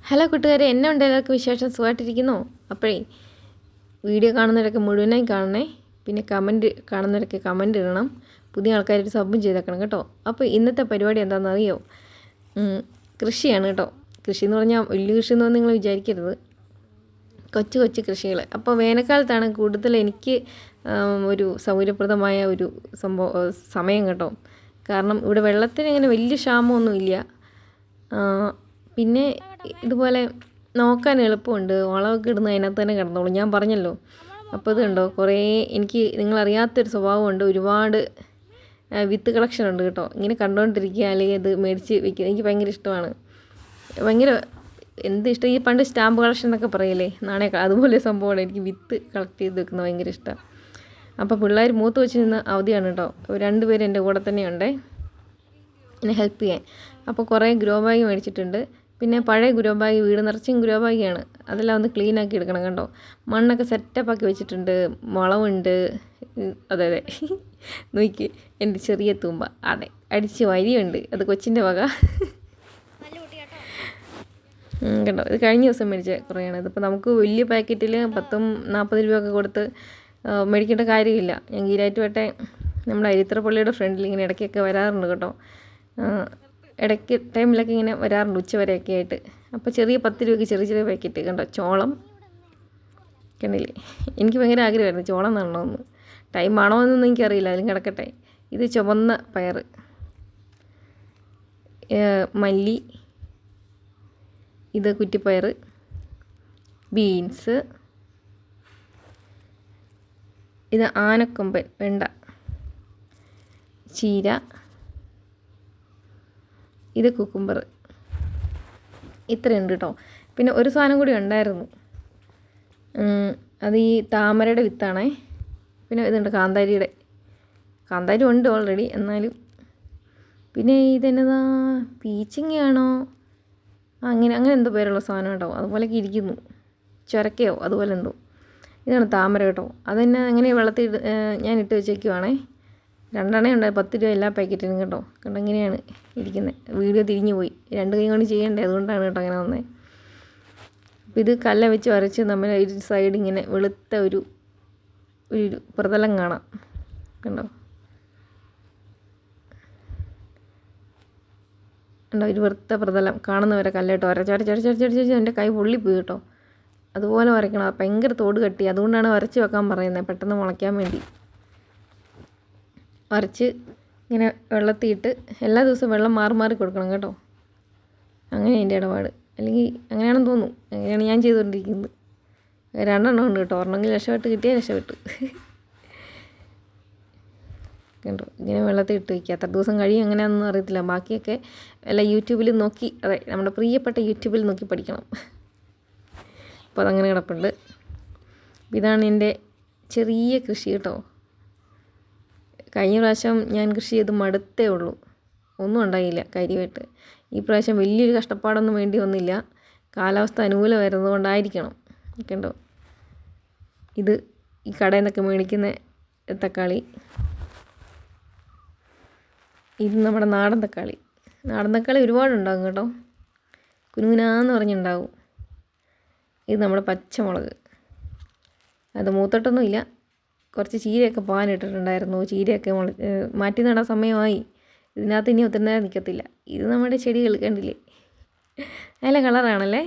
Hello കൂട്ടുകാരെ, എന്നെ ഉണ്ട് എല്ലാവർക്കും വിശേഷം? സുഖമായിട്ടിരിക്കുന്നോ? അപ്പോഴേ വീഡിയോ കാണുന്നവരൊക്കെ മുഴുവനായി കാണണേ. പിന്നെ കമൻറ്റ് കാണുന്നവരൊക്കെ കമൻറ്റ് ഇടണം. പുതിയ ആൾക്കാരായിട്ട് സബ്ബും ചെയ്തേക്കണം കേട്ടോ. അപ്പോൾ ഇന്നത്തെ പരിപാടി എന്താണെന്ന് അറിയോ? കൃഷിയാണ് കേട്ടോ. കൃഷി എന്ന് പറഞ്ഞാൽ വലിയ കൃഷി എന്നൊന്നും നിങ്ങൾ വിചാരിക്കരുത്. കൊച്ചു കൊച്ചു കൃഷികൾ. അപ്പോൾ വേനൽക്കാലത്താണ് കൂടുതൽ എനിക്ക് ഒരു സൗകര്യപ്രദമായ ഒരു സമയം കേട്ടോ. കാരണം ഇവിടെ വെള്ളത്തിന് ഇങ്ങനെ വലിയ ക്ഷാമമൊന്നുമില്ല. പിന്നെ ഇതുപോലെ നോക്കാൻ എളുപ്പമുണ്ട്. വളമൊക്കെ ഇടുന്ന അതിനകത്ത് തന്നെ കിടന്നോളൂ. ഞാൻ പറഞ്ഞല്ലോ. അപ്പോൾ ഇത് കണ്ടോ, കുറേ എനിക്ക് നിങ്ങളറിയാത്തൊരു സ്വഭാവമുണ്ട്. ഒരുപാട് വിത്ത് കളക്ഷൻ ഉണ്ട് കേട്ടോ. ഇങ്ങനെ കണ്ടുകൊണ്ടിരിക്കുക, അല്ലെങ്കിൽ ഇത് മേടിച്ച് വയ്ക്കുക എനിക്ക് ഭയങ്കര ഇഷ്ടമാണ്. ഭയങ്കര ഇഷ്ടം. ഈ പണ്ട് സ്റ്റാമ്പ് കളക്ഷൻ എന്നൊക്കെ പറയില്ലേ, അതുപോലെ സംഭവമാണ്. എനിക്ക് വിത്ത് കളക്ട് ചെയ്ത് വെക്കുന്നത് ഭയങ്കര ഇഷ്ടമാണ്. അപ്പോൾ പിള്ളേർ മൂത്ത് വെച്ച് നിന്ന് അവധിയാണ് കേട്ടോ. 2 പേര് എൻ്റെ കൂടെ തന്നെയുണ്ടേ എന്നെ ഹെൽപ്പ് ചെയ്യാൻ. അപ്പോൾ കുറേ ഗ്രോ ബാഗ് മേടിച്ചിട്ടുണ്ട്. പിന്നെ പഴയ ഗ്രോ ബാഗ്, വീട് നിറച്ചും ഗ്രോ ബാഗാണ്. അതെല്ലാം ഒന്ന് ക്ലീൻ ആക്കി എടുക്കണം കണ്ടോ. മണ്ണൊക്കെ സെറ്റപ്പാക്കി വെച്ചിട്ടുണ്ട്. വളമുണ്ട്. അതെ നോക്കി എൻ്റെ ചെറിയ തൂമ്പ. അതെ, അടിച്ച് വരിയുണ്ട്. അത് കൊച്ചിൻ്റെ വക കണ്ടോ. ഇത് കഴിഞ്ഞ ദിവസം മേടിച്ച കുറേയാണ്. ഇതിപ്പോൾ നമുക്ക് വലിയ പാക്കറ്റിൽ 40 രൂപയൊക്കെ കൊടുത്ത് മേടിക്കേണ്ട കാര്യമില്ല. ഞാൻ ഗീരാറ്റുപേട്ടെ നമ്മുടെ അരിത്രപ്പള്ളിയുടെ ഫ്രണ്ടിൽ ഇങ്ങനെ ഇടയ്ക്കൊക്കെ വരാറുണ്ട് കേട്ടോ. ഇടയ്ക്ക് ടൈമിലൊക്കെ ഇങ്ങനെ വരാറുണ്ട്, ഉച്ചവരെയൊക്കെ ആയിട്ട്. അപ്പോൾ ചെറിയ 10 രൂപയ്ക്ക് ചെറിയ പാക്കറ്റ് കണ്ടോ. ചോളം കണ്ടില്ലേ. എനിക്ക് ഭയങ്കര ആഗ്രഹമായിരുന്നു ചോളം നടണമെന്ന്. ടൈം ആണോ എന്നൊന്നും എനിക്കറിയില്ല, അതിലും കിടക്കട്ടെ. ഇത് ചുവന്ന പയർ, മല്ലി, ഇത് കുറ്റിപ്പയർ, ബീൻസ്, ഇത് ആനക്കൊമ്പൻ വെണ്ട, ചീര, ഇത് കുക്കുംബർ. ഇത്രയുണ്ട് കേട്ടോ. പിന്നെ ഒരു സാധനം കൂടി ഉണ്ടായിരുന്നു. അത് ഈ താമരയുടെ വിത്താണേ. പിന്നെ ഇതുണ്ട് കാന്താരി ഉണ്ട് ഓൾറെഡി. എന്നാലും പിന്നെ ഇതെന്നതാ, പീച്ചിങ്ങയാണോ, അങ്ങനെ എന്തോ പേരുള്ള സാധനം കേട്ടോ. അതുപോലെയൊക്കെ ഇരിക്കുന്നു. ചൊരക്കയോ അതുപോലെ എന്തോ. ഇതാണ് താമര കേട്ടോ. അതെന്നെ അങ്ങനെ വെള്ളത്തിൽ ഞാൻ ഇട്ട് വെച്ചേക്കുവാണേ. 2 എണ്ണ ഉണ്ട്, 10 രൂപ എല്ലാ പാക്കറ്റിനും കേട്ടോ. കണ്ടോ ഇങ്ങനെയാണ് ഇരിക്കുന്നത്. വീഡിയോ തിരിഞ്ഞു പോയി, 2 കൈ കൊണ്ട് ചെയ്യണ്ടേ, അതുകൊണ്ടാണ് കേട്ടോ അങ്ങനെ വന്നത്. അപ്പോൾ ഇത് കല്ല വെച്ച് വരച്ച് നമ്മൾ ഒരു സൈഡ് ഇങ്ങനെ വെളുത്ത ഒരു പ്രതലം കാണാം കണ്ടോ. ഒരു വെറുത്ത പ്രതലം കാണുന്നവരെ കല്ലിട്ട് വരച്ച് എൻ്റെ കൈ പൊള്ളിപ്പോയി കേട്ടോ. അതുപോലെ വരയ്ക്കണം. ഭയങ്കര തോട് കട്ടി, അതുകൊണ്ടാണ് വരച്ച് വെക്കാൻ പറയുന്നത്, പെട്ടെന്ന് മുളയ്ക്കാൻ വേണ്ടി. വരച്ച് ഇങ്ങനെ വെള്ളത്തിയിട്ട് എല്ലാ ദിവസവും വെള്ളം മാറി കൊടുക്കണം കേട്ടോ. അങ്ങനെ എൻ്റെ ഇടപാട്. അല്ലെങ്കിൽ അങ്ങനെയാണെന്ന് തോന്നുന്നു. അങ്ങനെയാണ് ഞാൻ ചെയ്തുകൊണ്ടിരിക്കുന്നത്. 2 എണ്ണം ഉണ്ട് കേട്ടോ. ഒരെണ്ണമെങ്കിൽ രക്ഷപ്പെട്ട് കിട്ടിയാൽ രക്ഷപ്പെട്ടു. കണ്ടോ ഇങ്ങനെ വെള്ളത്തിൽ ഇട്ട് വയ്ക്കുക. എത്ര ദിവസം കഴിയും എങ്ങനെയാണെന്നൊന്നും അറിയത്തില്ല. ബാക്കിയൊക്കെ എല്ലാം യൂട്യൂബിൽ നോക്കി, അതെ നമ്മുടെ പ്രിയപ്പെട്ട യൂട്യൂബിൽ നോക്കി പഠിക്കണം. അപ്പോൾ അതങ്ങനെ കിടപ്പുണ്ട്. ഇതാണ് എൻ്റെ ചെറിയ കൃഷി കേട്ടോ. കഴിഞ്ഞ പ്രാവശ്യം ഞാൻ കൃഷി ചെയ്ത് മടുത്തേ ഉള്ളൂ, ഒന്നും ഉണ്ടായില്ല കാര്യമായിട്ട്. ഈ പ്രാവശ്യം വലിയൊരു കഷ്ടപ്പാടൊന്നും വേണ്ടി വന്നില്ല. കാലാവസ്ഥ അനുകൂലമായിരുന്നത് കൊണ്ടായിരിക്കണം. കണ്ടോ, ഇത് ഈ കടയിൽ നിന്നൊക്കെ മേടിക്കുന്ന തക്കാളി. ഇത് നമ്മുടെ നാടൻ തക്കാളി ഒരുപാടുണ്ടാകും കേട്ടോ. കുനുകുനാന്ന് പറഞ്ഞുണ്ടാവും. ഇത് നമ്മുടെ പച്ചമുളക്. അത് മൂത്തോട്ടൊന്നുമില്ല. കുറച്ച് ചീരയൊക്കെ പാനിട്ടിട്ടുണ്ടായിരുന്നു. ചീരയൊക്കെ മാറ്റി നടാൻ സമയമായി. ഇതിനകത്ത് ഇനി ഒത്തിരി നേരം നിൽക്കത്തില്ല. ഇത് നമ്മുടെ ചെടികൾ കണ്ടില്ലേ, നല്ല കളറാണല്ലേ.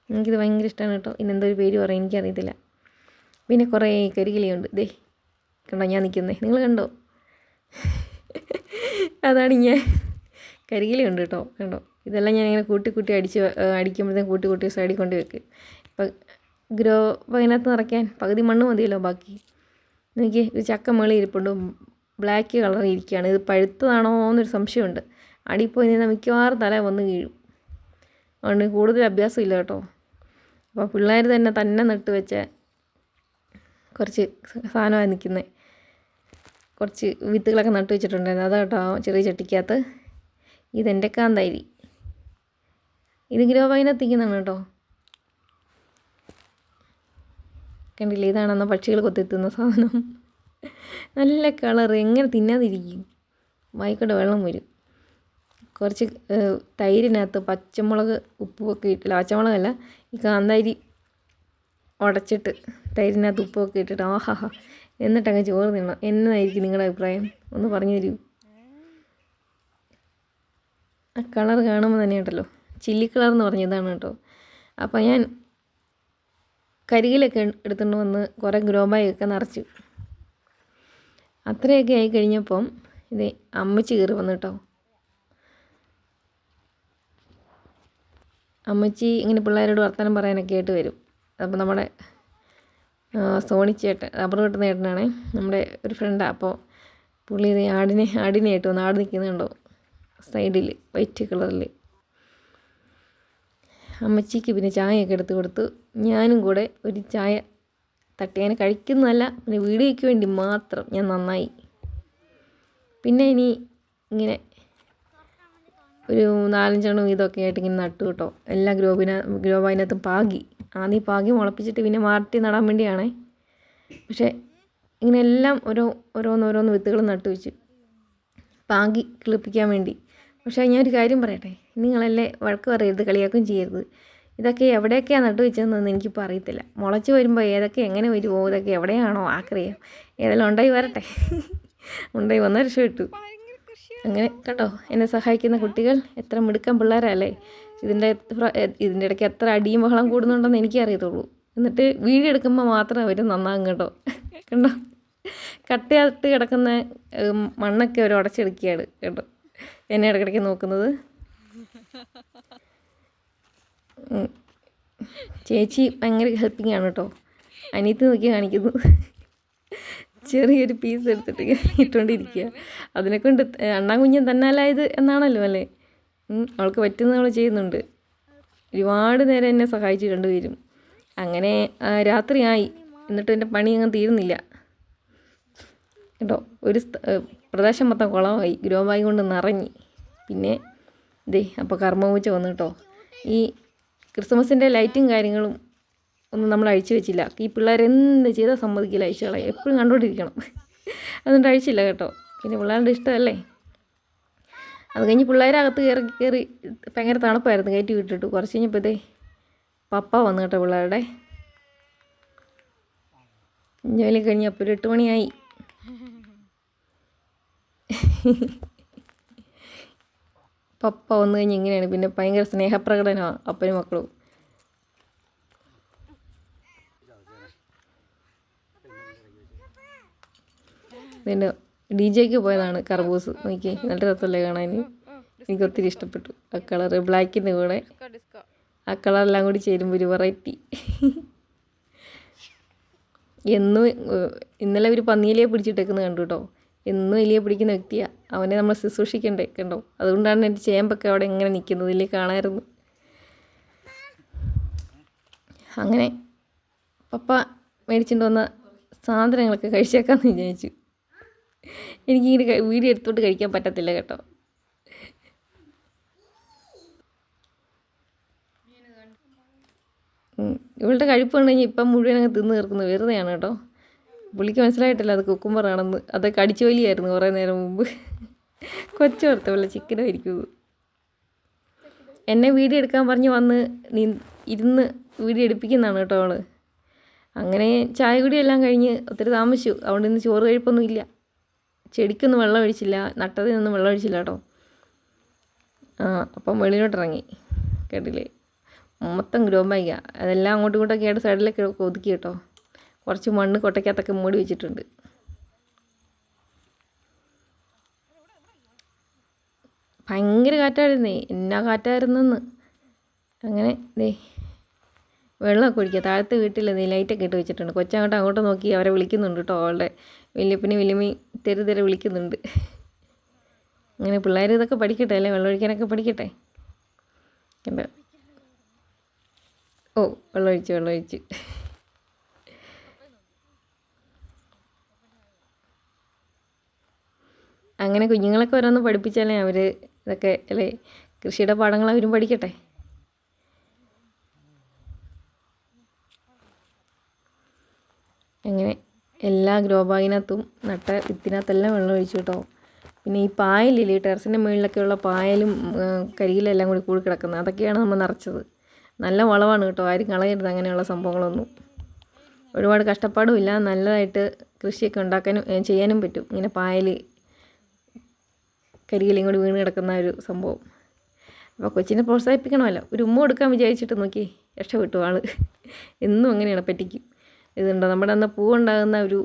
എനിക്കിത് ഭയങ്കര ഇഷ്ടമാണ് കേട്ടോ. ഇന്നെന്തോ ഒരു പേര് പറയും, എനിക്കറിയത്തില്ല. പിന്നെ കുറേ കരികിലയുണ്ട്. ദേ കണ്ടോ ഞാൻ നിൽക്കുന്നത്, നിങ്ങൾ കണ്ടോ? അതാണ് ഞാൻ. കരികിലയുണ്ട് കേട്ടോ. കണ്ടോ, ഇതെല്ലാം ഞാൻ ഇങ്ങനെ കൂട്ടി അടിക്കുമ്പോഴത്തേക്കും കൂട്ടി സൈഡിൽ കൊണ്ട് വെക്കും. ഇപ്പം ഗ്രോ അതിനകത്ത് നിറയ്ക്കാൻ പകുതി മണ്ണ് മതിയല്ലോ. ബാക്കി എനിക്ക് ഒരു ചക്ക മേളിൽ ഇരിപ്പുണ്ട്, ബ്ലാക്ക് കളർ ഇരിക്കുകയാണ്. ഇത് പഴുത്തതാണോ എന്നൊരു സംശയമുണ്ട്. അടിയിൽ പോയി നിന്നാൽ മിക്കവാറും തല വന്ന് വീഴും. അതുകൊണ്ട് കൂടുതൽ അഭ്യാസമില്ല കേട്ടോ. അപ്പോൾ പിള്ളേർ തന്നെ നട്ട് വെച്ച കുറച്ച് സാധനമായി നിൽക്കുന്നത്. കുറച്ച് വിത്തുകളൊക്കെ നട്ട് വെച്ചിട്ടുണ്ടായിരുന്നു. അതാട്ടോ ചെറിയ ചട്ടിക്കകത്ത്. ഇതെൻ്റെ കാന്താരി. ഇത് ഗ്രോ ബാഗിനകത്ത് നിൽക്കുന്നതാണ് കേട്ടോ. കണ്ടില്ലേ, ഇതാണെന്ന പക്ഷികൾ കൊത്തിത്തുന്ന സാധനം. നല്ല കളർ, എങ്ങനെ തിന്നാതിരിക്കും, വായിക്കൂടെ വെള്ളം വരും. കുറച്ച് തൈരിനകത്ത് പച്ചമുളക് ഉപ്പുമൊക്കെ ഇട്ടില്ല, പച്ചമുളകല്ല ഈ കാന്താരി ഉടച്ചിട്ട് തൈരിനകത്ത് ഉപ്പൊക്കെ ഇട്ടിട്ട് ആഹാ എന്നിട്ടങ്ങ് ചോറ് തിന്നണം. എന്നതായിരിക്കും നിങ്ങളുടെ അഭിപ്രായം? ഒന്ന് പറഞ്ഞു തരൂ. ആ കളർ കാണുമ്പോൾ തന്നെ ഉണ്ടല്ലോ, ചില്ലി കളർ എന്ന് പറഞ്ഞതാണ് കേട്ടോ. അപ്പോൾ ഞാൻ കരികിലൊക്കെ എടുത്തുകൊണ്ട് വന്ന് കുറേ ഗ്രോ ബാഗൊക്കെ നിറച്ചു. അത്രയൊക്കെ ആയി കഴിഞ്ഞപ്പം ഇത് അമ്മച്ചി കയറി വന്നു കേട്ടോ. അമ്മച്ചി ഇങ്ങനെ പിള്ളേരോട് വർത്തമാനം പറയാനൊക്കെ ആയിട്ട് വരും. അപ്പോൾ നമ്മുടെ സോണിച്ചേട്ടൻ, റബ്ബർ വെട്ടുന്ന ചേട്ടനാണേ, നമ്മുടെ ഒരു ഫ്രണ്ടാണ്. അപ്പോൾ പുള്ളി ഇത് ആടിനായിട്ട് വന്ന് ആട് നിൽക്കുന്നുണ്ടോ സൈഡിൽ വൈറ്റ് കളറിൽ. അമ്മച്ചിക്ക് പിന്നെ ചായയൊക്കെ എടുത്ത് കൊടുത്തു. ഞാനും കൂടെ ഒരു ചായ തട്ടി. അങ്ങനെ കഴിക്കുന്നതല്ല, പിന്നെ വീഡിയോയ്ക്ക് വേണ്ടി മാത്രം ഞാൻ നന്നായി. പിന്നെ ഇനി ഇങ്ങനെ ഒരു 4-5 ഇതൊക്കെ ആയിട്ട് ഇങ്ങനെ നട്ടു കേട്ടോ. എല്ലാ ഗ്രോ ബാഗിനകത്തും പാകി. ആദ്യം പാകി മുളപ്പിച്ചിട്ട് പിന്നെ മാറ്റി നടാൻ വേണ്ടിയാണേ. പക്ഷേ ഇങ്ങനെ എല്ലാം ഓരോന്ന് വിത്തുകൾ നട്ടു വെച്ച് പാകി കിളിപ്പിക്കാൻ വേണ്ടി. പക്ഷേ ഞാനൊരു കാര്യം പറയട്ടെ, നിങ്ങളല്ലേ വഴക്ക് പറയരുത്, കളിയാക്കുകയും ചെയ്യരുത്. ഇതൊക്കെ എവിടെയൊക്കെയാണ് നട്ടു വെച്ചതെന്നൊന്നും എനിക്കിപ്പോൾ അറിയത്തില്ല. മുളച്ച് വരുമ്പോൾ ഏതൊക്കെ എങ്ങനെ വരുമോ, ഇതൊക്കെ എവിടെയാണോ ആക്കറിയാം. ഏതെല്ലാം ഉണ്ടായി വരട്ടെ. ഉണ്ടായി വന്ന രക്ഷപ്പെട്ടു. അങ്ങനെ കേട്ടോ, എന്നെ സഹായിക്കുന്ന കുട്ടികൾ എത്ര മിടുക്കൻ പിള്ളേരല്ലേ. ഇതിൻ്റെ ഇടയ്ക്ക് എത്ര അടിയും ബഹളം കൂടുന്നുണ്ടെന്ന് എനിക്കറിയത്തുള്ളൂ. എന്നിട്ട് വീഡിയോ എടുക്കുമ്പോൾ മാത്രം അവർ നന്നാകും കേട്ടോ. കണ്ടോ, കട്ടയായിട്ട് കിടക്കുന്ന മണ്ണൊക്കെ അവർ ഉടച്ചെടുക്കുകയാണ് കേട്ടോ, എന്നെ ഇടയ്ക്കിടയ്ക്ക് നോക്കുന്നത്. ചേച്ചി ഭയങ്കര ഹെൽപ്പിംഗ് ആണ് കേട്ടോ. അനിയത്തി നോക്കി കാണിക്കുന്നത് ചെറിയൊരു പീസ് എടുത്തിട്ട് ഇട്ടുകൊണ്ടിരിക്കുക. അതിനെക്കൊണ്ട് അണ്ണാകുഞ്ഞൻ തന്നാലായത് എന്നാണല്ലോ അല്ലേ. അവൾക്ക് പറ്റുന്ന അവൾ ചെയ്യുന്നുണ്ട്. ഒരുപാട് നേരം എന്നെ സഹായിച്ച് രണ്ടുപേരും. അങ്ങനെ രാത്രിയായി, എന്നിട്ട് എൻ്റെ പണി അങ്ങ് തീരുന്നില്ല കേട്ടോ. ഒരു പ്രദേശം മൊത്തം കുളമായി, ഗ്രോ ബാഗ് കൊണ്ട് നിറഞ്ഞി. പിന്നെ അപ്പോൾ കർമ്മപൂച്ച വന്നു കേട്ടോ. ഈ ക്രിസ്മസിൻ്റെ ലൈറ്റും കാര്യങ്ങളും ഒന്നും നമ്മൾ അഴിച്ചു വെച്ചില്ല. ഈ പിള്ളേർ എന്ത് ചെയ്താൽ സമ്മതിക്കില്ല, അഴിച്ചു കളയും. എപ്പോഴും കണ്ടുകൊണ്ടിരിക്കണം. അതുകൊണ്ട് അഴിച്ചില്ല കേട്ടോ. പിന്നെ പിള്ളേരുടെ ഇഷ്ടമല്ലേ. അത് കഴിഞ്ഞ് പിള്ളേരകത്ത് കയറി ഭയങ്കര തണുപ്പായിരുന്നു, കയറ്റി വിട്ടിട്ടു. കുറച്ച് കഴിഞ്ഞപ്പോൾ പപ്പ വന്നു കേട്ടോ പിള്ളേരുടെ. ജോലി കഴിഞ്ഞപ്പോൾ ഒരു 8 മണിയായി. പപ്പ വന്നു കഴിഞ്ഞ് ഇങ്ങനെയാണ്. പിന്നെ ഭയങ്കര സ്നേഹപ്രകടനമാണ് അപ്പനും മക്കളും. പിന്നെ DJ പോയതാണ് കർബൂസ്. നോക്കി നല്ല രസമല്ലേ കാണാൻ. എനിക്കൊത്തിരി ഇഷ്ടപ്പെട്ടു ആ കളറ്, ബ്ലാക്കിൻ്റെ കൂടെ ആ കളറെല്ലാം കൂടി ചേരുമ്പോൾ ഒരു വെറൈറ്റി. എന്നും ഇന്നലെ ഒരു പന്നിയിലയെ പിടിച്ചിട്ടേക്കുന്നത് കണ്ടു കേട്ടോ. എന്നും എലിയെ പിടിക്കുന്ന വ്യക്തിയാണ്. അവനെ നമ്മൾ ശുശ്രൂഷിക്കണ്ടേ കണ്ടോ. അതുകൊണ്ടാണ് എൻ്റെ ചേമ്പൊക്കെ അവിടെ ഇങ്ങനെ നിൽക്കുന്നത്, ഇതിൽ കാണാമായിരുന്നു. അങ്ങനെ പപ്പ മേടിച്ചിട്ട് വന്ന സാധനങ്ങളൊക്കെ കഴിച്ചേക്കാമെന്ന് വിചാരിച്ചു. എനിക്കിങ്ങനെ വീഡിയോ എടുത്തോട്ട് കഴിക്കാൻ പറ്റത്തില്ല കേട്ടോ. ഇവളുടെ കഴിപ്പ് കണ്ടു കഴിഞ്ഞാൽ ഇപ്പം മുഴുവനങ്ങ് തിന്ന് തീർക്കുന്നത് വെറുതെയാണ് കേട്ടോ. പുള്ളിക്ക് മനസ്സിലായിട്ടില്ല അത് കുക്കുംബറാണെന്ന്. അതൊക്കെ അടിച്ചു വലിയായിരുന്നു കുറേ നേരം മുമ്പ്. കൊച്ചോർത്തവളെ ചിക്കനും ഇരിക്കുന്നത്. എന്നെ വീഡിയോ എടുക്കാൻ പറഞ്ഞ് വന്ന് ഇരുന്ന് വീഡിയോ എടുപ്പിക്കുന്നതാണ് കേട്ടോ അവൾ. അങ്ങനെ ചായ കുടിയെല്ലാം കഴിഞ്ഞ് ഒത്തിരി താമസിച്ചു. അതുകൊണ്ട് ഇന്ന് ചോറ് കഴിപ്പൊന്നും ഇല്ല. ചെടിക്കൊന്നും വെള്ളം ഒഴിച്ചില്ല, നട്ടതിനൊന്നും വെള്ളം ഒഴിച്ചില്ല കേട്ടോ. അപ്പം വെളിയിലോട്ടിറങ്ങി കേട്ടില്ലേ. മൊത്തം ഗ്രോ ബാഗാ. അതെല്ലാം അങ്ങോട്ടും ഇങ്ങോട്ടൊക്കെ ആയിട്ട് സൈഡിലൊക്കെ ഒതുക്കി കേട്ടോ. കുറച്ച് മണ്ണ് കൊട്ടയ്ക്കകത്തൊക്കെ മൂടി വെച്ചിട്ടുണ്ട്. ഭയങ്കര കാറ്റായിരുന്നേ, എന്നാ കാറ്റായിരുന്നെന്ന്. അങ്ങനെ വെള്ളമൊക്കെ ഒഴിക്കുക. താഴത്തെ വീട്ടിൽ ലൈറ്റൊക്കെ ഇട്ട് വെച്ചിട്ടുണ്ട്. അങ്ങോട്ട് നോക്കി അവരെ വിളിക്കുന്നുണ്ട് കേട്ടോ. അവളുടെ വല്യപ്പനും വല്യമ്മയും തെരു വിളിക്കുന്നുണ്ട്. അങ്ങനെ പിള്ളേർ ഇതൊക്കെ പഠിക്കട്ടെ അല്ലേ, വെള്ളം ഒഴിക്കാനൊക്കെ പഠിക്കട്ടെ. കണ്ടോ, വെള്ളമൊഴിച്ച് അങ്ങനെ കുഞ്ഞുങ്ങളൊക്കെ ഓരോന്ന് പഠിപ്പിച്ചാലേ അവർ ഇതൊക്കെ അല്ലേ, കൃഷിയുടെ പാഠങ്ങൾ അവരും പഠിക്കട്ടെ. അങ്ങനെ എല്ലാ ഗ്രോ ബാഗിനകത്തും നട്ട വിത്തിനകത്തെല്ലാം വെള്ളം ഒഴിച്ചു കേട്ടോ. പിന്നെ ഈ പായലില്ലേ, ടെറസിൻ്റെ മുകളിലൊക്കെയുള്ള പായലും കരിയിലെല്ലാം കൂടി കൂടി കിടക്കുന്നത്, അതൊക്കെയാണ് നമ്മൾ നിറച്ചത്. നല്ല വളമാണ് കേട്ടോ, ആരും കളയരുത് അങ്ങനെയുള്ള സംഭവങ്ങളൊന്നും. ഒരുപാട് കഷ്ടപ്പാടുമില്ല, നല്ലതായിട്ട് കൃഷിയൊക്കെ ഉണ്ടാക്കാനും ചെയ്യാനും പറ്റും. ഇങ്ങനെ പായൽ കരിയിലയും കൂടി വീണ് കിടക്കുന്ന ഒരു സംഭവം. അപ്പോൾ കൊച്ചിനെ പ്രോത്സാഹിപ്പിക്കണമല്ലോ. ഒരു ഉമ്മ കൊടുക്കാൻ വിചാരിച്ചിട്ട് നോക്കി രക്ഷപ്പെട്ടു ആൾ. എന്നും അങ്ങനെയാണ്, പറ്റിക്കും. ഇതുണ്ടോ നമ്മുടെ അന്ന് പൂവുണ്ടാകുന്ന ഒരു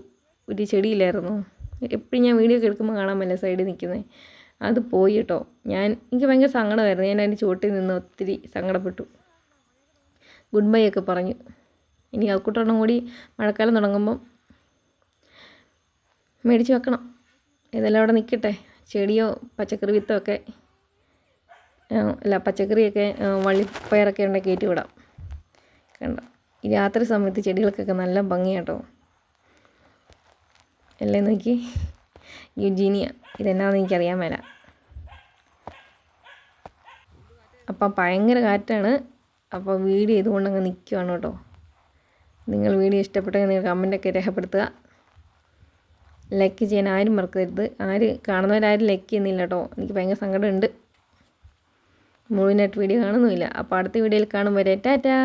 ചെടിയില്ലായിരുന്നു, എപ്പോഴും ഞാൻ വീഡിയോ ഒക്കെ എടുക്കുമ്പോൾ കാണാൻ പറ്റില്ല സൈഡിൽ നിൽക്കുന്നത്. അത് പോയി കേട്ടോ. എനിക്ക് ഭയങ്കര സങ്കടമായിരുന്നു. ഞാൻ അതിൻ്റെ ചുവട്ടിൽ നിന്ന് ഒത്തിരി സങ്കടപ്പെട്ടു. ഗുഡ് ബൈ ഒക്കെ പറഞ്ഞു. ഇനി അക്കൂട്ടണം കൂടി മഴക്കാലം തുടങ്ങുമ്പം മേടിച്ച് വെക്കണം. ഇതെല്ലാം അവിടെ നിൽക്കട്ടെ. ചെടിയോ പച്ചക്കറി വിത്തോ ഒക്കെ അല്ല പച്ചക്കറിയൊക്കെ വള്ളിപ്പയറൊക്കെ ഉണ്ടെങ്കിൽ കയറ്റി വിടാം. കണ്ടോ, ഈ രാത്രി സമയത്ത് ചെടികൾക്കൊക്കെ നല്ല ഭംഗിയാട്ടോ. എല്ലാം നോക്കി, യുജീനിയ, ഇതെന്നാന്ന് എനിക്കറിയാൻ മേല. അപ്പം ഭയങ്കര കാറ്റാണ്. അപ്പോൾ വീഡിയോ ഇതുകൊണ്ടങ്ങ് നിൽക്കുവാണ് കേട്ടോ. നിങ്ങൾ വീഡിയോ ഇഷ്ടപ്പെട്ടെങ്കിൽ നിങ്ങൾ കമൻറ്റൊക്കെ രേഖപ്പെടുത്തുക. ലൈക്ക് ചെയ്യാൻ ആരും മറക്കരുത്. കാണുന്നവരാരും ലൈക്ക് ചെയ്യുന്നില്ല കേട്ടോ. എനിക്ക് ഭയങ്കര സങ്കടമുണ്ട്. മുഴുവനായിട്ട് വീഡിയോ കാണുന്നുമില്ല. അപ്പോൾ അടുത്ത വീഡിയോയിൽ കാണും വരെ ടാറ്റാ.